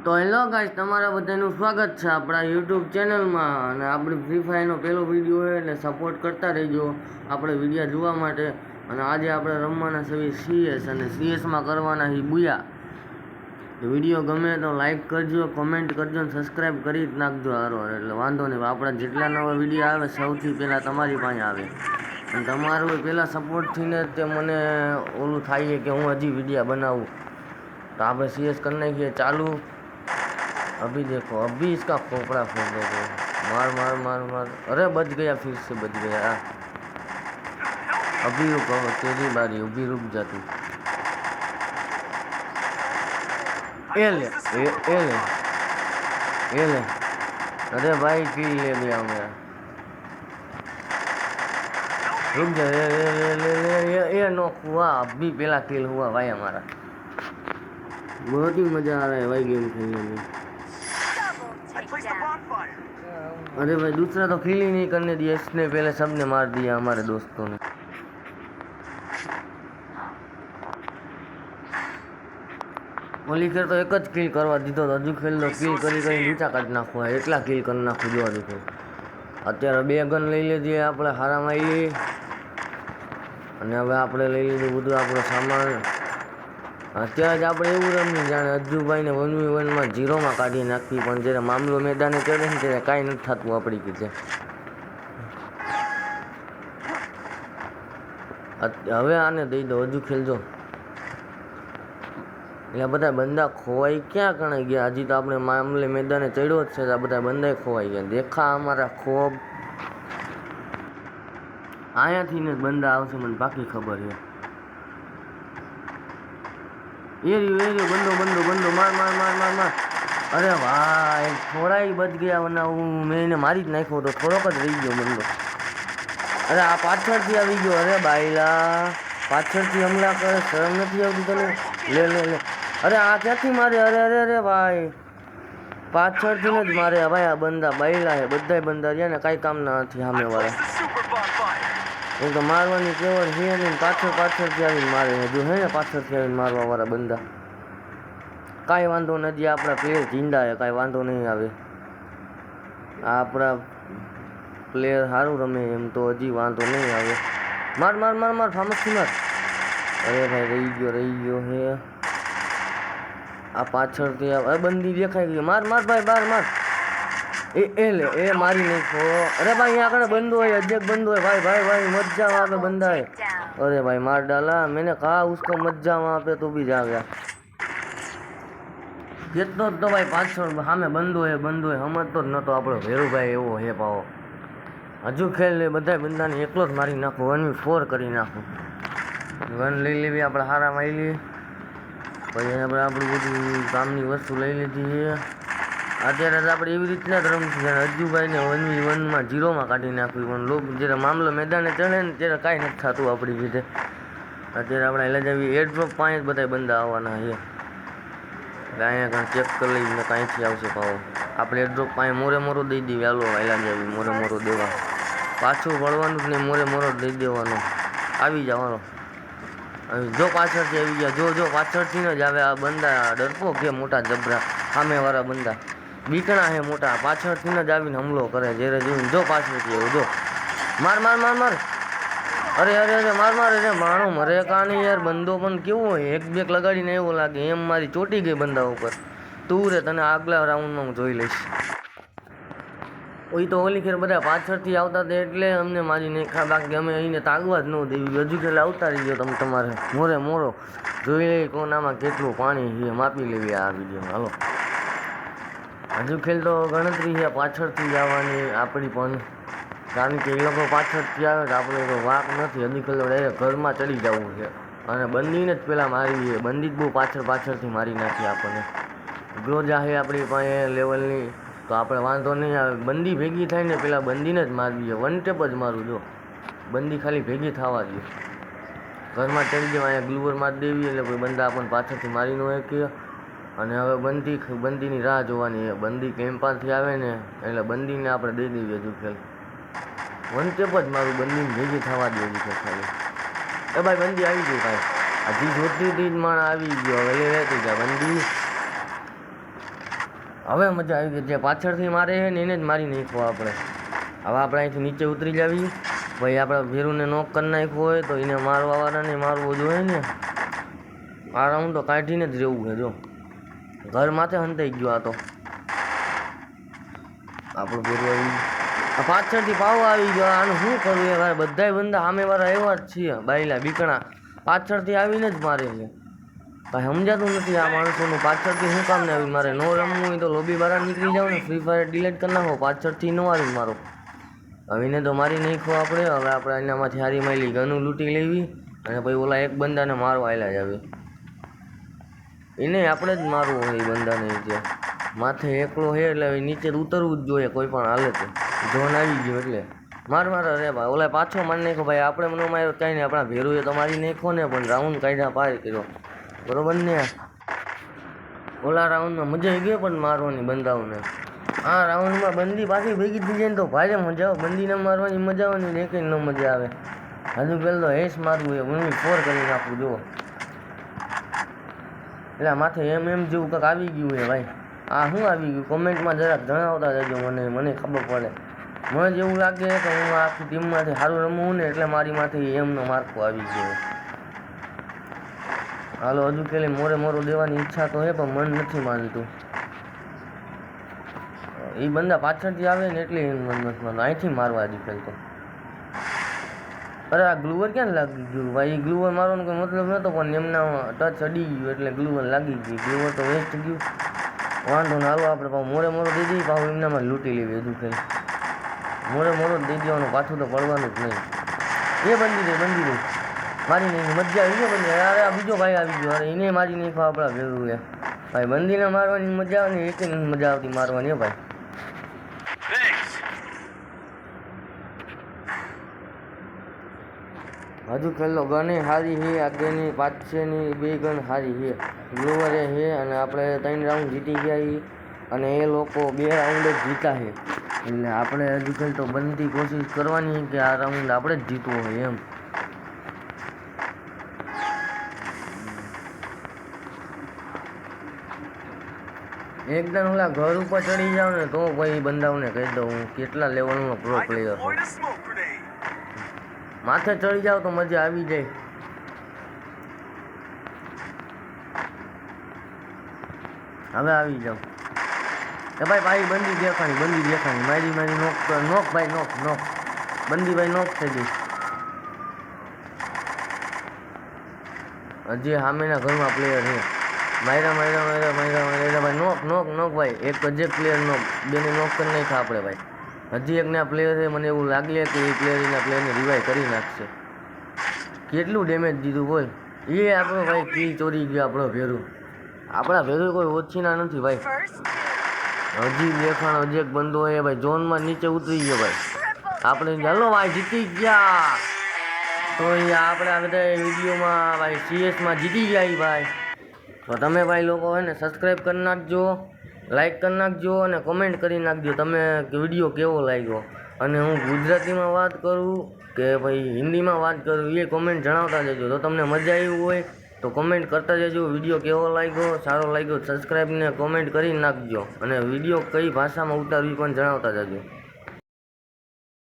તો hello guys, તમારા બધાનું સ્વાગત છે આપણા યુટ્યુબ ચેનલમાં. અને આપણી ફ્રી ફાયરનો પહેલો વિડીયો છે એટલે સપોર્ટ કરતા રહેજો આપણે વિડીયો જોવા માટે. અને આજે આપણે રમવાના છે CS અને CSમાં કરવાના છે બુયા. વિડીયો ગમે તો લાઈક કરજો, કોમેન્ટ કરજો અને સબસ્ક્રાઈબ કરી જ નાખજો હારો, એટલે વાંધો નહીં. આપણા જેટલા નવા વિડીયો આવે સૌથી પહેલાં તમારી પાસે આવે. અને તમારું પહેલાં સપોર્ટથી ને તે મને ઓલું થાય કે હું હજી વિડીયો બનાવું. तो आप CS करने की चालू. अभी देखो, अभी इसका खोपड़ा फोड़ देगा. मार मार मार मार. अरे बच गया, फिर से बच गया. अभी रुको, तेरी बारी, अभी रुक जा तू. ये ले ये ले ये ले. अरे भाई किल ले गया मेरा. रुक जा. ये नॉक हुआ. अभी पहला किल हुआ भाई हमारा. बहुत ही मजा आ रहा है भाई गेम खेलने में. अरे भाई दूसरा तो किल ही नहीं करने दिया इसने, पहले सबने मार दिया हमारे दोस्तों ने. ઓલી ખેર તો એક જ કિલ કરવા દીધો તો હજુ ખેલ તો કિલ કરી કરી નીચા કાઢી નાખવા, એટલા કિલ કરી નાખું જો હજુ ખેલ. અત્યારે 2 ગન લઈ લીધી આપણે હારામાં આવી. અને હવે આપણે લઈ લીધું બધું આપણો સામાન. અત્યારે જ આપણે એવું રમી જાણે અજ્જુભાઈને 1v1માં 0માં કાઢી નાખવી, પણ જ્યારે મામલો મેદાને ચડે ને ત્યારે કાંઈ નથી થતું આપણી કીધે. હવે આને દઈ દો, હજુ ખેલજો. એટલે બધા બંદા ખોવાઈ ક્યાં કણે ગયા? હજી તો આપણે મામલે મેદાને ચડ્યો જ છે, આ બધા બંદા ખોવાઈ ગયા. દેખા અમારા ખોબ અહીંયાથી ને બંદા આવશે, મને બાકી ખબર છે. એ રહ્યો બંદો બંદો બંદો. માર માર માર માર માર. અરે ભાઈ થોડાય બચ ગયા, વરના મેં એને મારી જ નાખ્યો તો થોડોક જ રહી ગયો બંદો. અરે આ પાછળથી આવી ગયો. અરે બાઈલા પાછળથી હમલા કરે, શરમ નથી આવતી તને? લે લે લે. અરે આ ક્યાંથી મારે? અરે અરે અરે ભાઈ પાછળથી જ મારે ભાઈ. આ બંદા બાઈલા હે, બધાય બંદા રહ્યા ને કાંઈ કામના નથી સામેવાળા. એ તો મારવાની કેવડ છે નહીં, પાછળથી આવીને મારે. હજુ હે ને પાછળથી આવીને મારવાવાળા બંદા. કાંઈ વાંધો નથી, આપણા પ્લેયર જિંદા છે, કાંઈ વાંધો નહીં આવે. આપણા પ્લેયર સારું રમે એમ તો હજી વાંધો નહીં આવે. માર માર માર માર, ફામસથી માર. અરે ભાઈ રહી ગયો હે. આ પાછળથી આ બંદી દેખાઈ ગયો. માર માર ભાઈ, બાર માર. એ લે એ મારી નાખો. અરે ભાઈ અહીંયા આગળ બંદો હોય, અજેક બંદો હોય ભાઈ. ભાઈ ભાઈ મજા આવે બંદા है. अरे भाई मार डाला. मैंने कहा उसको मत जा वहाँ पे, तो भी जा गया. કેટલો જ તો ભાઈ પાછળ સામે બંદો હે સમજતો જ નતો આપણો ભેરુભાઈ. એવો હે પાવો. હજુ ખેલ લે, બધા બંદાને એકલો જ મારી નાખું, 1v4 કરી નાખું. ગન લઈ લેવી આપણે હારામાં આવી લઈએ. પછી આપણે આપણું બધું કામની વસ્તુ લઈ લીધી છે. અત્યારે જ આપણે એવી રીતના જ રમશું જાણે અજ્જુભાઈને 1v1માં 0માં કાઢી નાખવી, પણ લોકો જ્યારે મામલો મેદાને ચડે ને ત્યારે કાંઈ નથી થતું આપણી રીતે. અત્યારે આપણે એટલે જ આવી એરડ્રોપ પાંચ બધા બંદા આવવાના છે. એટલે અહીંયા કાંઈ ચેક કરી લઈને કાંઈથી આવશે પાવો. આપણે એરડ્રોપ પાંચ મોરે દઈ દઈએ. હાલો હાલા જ આવી મોરે દેવા, પાછું વળવાનું જ નહીં, મોરે દઈ દેવાનો. આવી જવાનો. જો પાછળથી આવી ગયા, જો પાછળથી જ આવે. આ બંદા ડરપો કે મોટા જબરા સામેવાળા બંદા બીકણા હે મોટા, પાછળથી જ આવીને હમલો કરે. જ્યારે જોઈને જો પાછળથી એવું જો માર માર માર માર. અરે અરે અરે માર માર. અરે માણો મરે કાની યાર. બંદો પણ કેવો હોય, એક બેક લગાડીને એવો લાગે એમ મારી ચોટી ગઈ બંદા ઉપર. તું રે તને આગલા રાઉન્ડમાં હું જોઈ લઈશ. ઓય તો ઓલી ખેર બધા પાછળથી આવતા હતા એટલે અમને મારી નાખ્યા, બાકી અમે અહીંને તાગવા જ ન દેવી. હજુ ખેલ આવતા રહી ગયો તમે તમારે મોરો જોઈ લઈ કોનામાં કેટલું પાણી છે, માપી લેવી આ વિડીયોમાં. હાલો હજુ ખેલ તો ગણતરી છે પાછળથી જવાની આપણી પણ, કારણ કે એ લોકો પાછળથી આવે તો આપણે તો વાંક નથી. હજી ખેલ ડાયરેક્ટ ઘરમાં ચડી જવું છે. અને બંદીને જ પહેલાં મારી છે. બંદી જ બહુ પાછળથી મારી નાખી આપણને. ગ્રોજા છે આપણી પાસે લેવલની, તો આપણે વાંધો નહીં આવે. બંદી ભેગી થાય ને પહેલાં બંદીને જ મારવી છે. વન ટેપ જ મારું. જો બંદી ખાલી ભેગી થવા દે, ઘરમાં ચડી જવા. અહીંયા ગ્લુવર મારી દેવી એટલે કોઈ બંદા આપણને પાછળથી મારી ન શકીએ. અને હવે બંદીની રાહ જોવાની છે. બંદી કેમ્પાથી આવે ને એટલે બંદીને આપણે દઈ દેવી. હજુ ખેલ વન ટેપ જ મારું, બંદીને ભેગી થવા દે હજુ ખેલ ખાલી. એ ભાઈ બંદી આવી ગઈ ભાઈ. હજી જોતી જ માણસ આવી ગયો. હવે રહેતી જા બંદી. હવે મજા આવી ગઈ. જે પાછળથી મારે છે ને એને જ મારી નાખવો આપણે. હવે આપણે અહીંથી નીચે ઉતરી જાવી. ભાઈ આપણે ભેરુને નોક કરી નાખ્યો હોય તો એને મારવાવાળાને મારવો જોઈએ ને. આ રાઉન્ડ તો કાઢીને જ રહેવું છે. જો ઘર માથે હંતાઈ ગયો. આ તો આપણું ભેરું આવી પાછળથી પાવો આવી ગયો. આનું શું કરવું એ ભાઈ? બધાય બંદા સામેવાળા એવા જ છીએ બાયલા બીકણા. પાછળથી આવીને જ મારે છે ભાઈ. સમજાતું નથી આ માણસોનું. પાછળથી શું કામ ને આવી મારે? નો રમવું હોય તો લોબી બહાર નીકળી જાવ ને, ફ્રી ફાયર ડિલીટ કરી નાખો. પાછળથી ન આવી મારો. હવે એને તો મારી નાખો આપણે. હવે આપણે એનામાંથી હારી મારી ગનું લૂંટી લેવી અને પછી ઓલા એક બંદાને મારવા આવેલા જ આવે. એને આપણે જ મારવું હોય એ બંદાને. જે માથે એકલો છે એટલે નીચે ઉતરવું જ જોઈએ કોઈ પણ હાલતે. જોન આવી ગયો એટલે માર અરે ભાઈ ઓલા પાછો મારી નાખો ભાઈ. આપણે મને માર્યો કાંઈ નહીં. આપણા ભેરુએ તો મારી નાખો ને, પણ રાઉન્ડ કાઢ્યા પાર કર્યો. બરોબર ને? ઓલા રાઉન્ડમાં મજા આવી ગઈ પણ મારવાની બંદાઓને. આ રાઉન્ડમાં બંદી પાછી ભેગી થઈ જાય ને તો ભારે મજા આવે. બંદીને મારવાની મજા આવે ને એક ન મજા આવે. હજુ પહેલાં તો હેસ મારવું એ હું 4 કરી નાખું. જુઓ એટલે માથે એમ જેવું કંઈક આવી ગયું છે ભાઈ. આ શું આવી ગયું કોમેન્ટમાં જરાક જણાવતા જજો. મને ખબર પડે. મને જેવું લાગે કે હું આખી ટીમમાંથી સારું રમવું ને એટલે મારી માથે એમનો માર્કો આવી ગયો. હાલો હજુ પેલી મોરું દેવાની ઈચ્છા તો છે પણ મન નથી માનતું. એ બંદા પાછળથી આવે ને એટલે મન નથી માનતું. અહીંથી મારવા હજી તો. અરે આ ગ્લુવર ક્યાં લાગી ગયું ભાઈ? ગ્લુવર મારવાનો કોઈ મતલબ નહોતો પણ એમના ટચ અડી ગયું એટલે ગ્લુવર લાગી ગયું. ગ્લુવર તો વેસ્ટ ગયું. વાંધો ના. હાલો આપણે પાછું મોરે દઈ દઈએ. પાછું એમનામાં લૂંટી લેવી. હજુ કંઈ મોરે દઈ દેવાનું. પાછું તો પડવાનું જ નહીં. એ બંદી દે મારી નહીં મજા આવી ગયો બંદી. અરે આ બીજો ભાઈ આવી ગયો. અરે એને મારી નાખવા આપણા ભેરું છે ભાઈ. બંદીને મારવાની મજા આવે ને એક મજા આવતી મારવાની. ભાઈ હજુ ખેલો ગને સારી છે. આગળની પાછળની બે ગન સારી છે. ગ્લોવરે છે અને આપણે 3 રાઉન્ડ જીતી ગયા અને એ લોકો 2 રાઉન્ડ જ જીતા છે. એટલે આપણે હજુ ખેલ તો બનતી કોશિશ કરવાની કે આ રાઉન્ડ આપણે જ જીતવો હોય એમ. એકદમ ઓલા ઘર ઉપર ચડી જાવ ને તો ભાઈ બંદાઓને કહી દઉં હું કેટલા લેવલનો પ્રો પ્લેયર છું. માથે ચડી જાવ તો મજા આવી જાય. હવે આવી જાવ એ ભાઈ બંદી દેખાણી મારી નોક ભાઈ નોક બંદી ભાઈ નોક થઈ ગઈ. હજી સામેના ઘરમાં પ્લેયર છે. માર્યા ભાઈ નોક ભાઈ. એક જ પ્લેયર નોક. બેને નોક કરી નાખ્યા આપણે ભાઈ. હજી એક ના પ્લેયર છે. મને એવું લાગે કે એ પ્લેયરને રિવાઈવ કરી નાખશે. કેટલું ડેમેજ દીધું બોલ. એ આપણો ભાઈ કી ચોરી ગયો આપણો ભેરું. આપણા ભેરું કોઈ ઓછીના નથી ભાઈ. હજી દેખાણ હજી એક બંદો હોય ભાઈ. ઝોનમાં નીચે ઉતરી ગયો ભાઈ. આપણે ચાલો ભાઈ જીતી ગયા. તો અહીંયા આપણે આ બધા વિડીયોમાં ભાઈ CS જીતી ગયા ભાઈ. તો તમે ભાઈ લોકો હોય ને સબસ્ક્રાઈબ કરી નાખજો, લાઈક કરી નાખજો અને કોમેન્ટ કરી નાખજો તમે વિડીયો કેવો લાગ્યો. અને હું ગુજરાતીમાં વાત કરું કે ભાઈ હિન્દીમાં વાત કરું એ કોમેન્ટ જણાવતા જજો. તો તમને મજા આવી હોય તો કોમેન્ટ કરતા જજો. વિડીયો કેવો લાગ્યો, સારો લાગ્યો સબસ્ક્રાઈબ ને કોમેન્ટ કરી નાખજો. અને વિડીયો કઈ ભાષામાં ઉતારવી પણ જણાવતા જજો.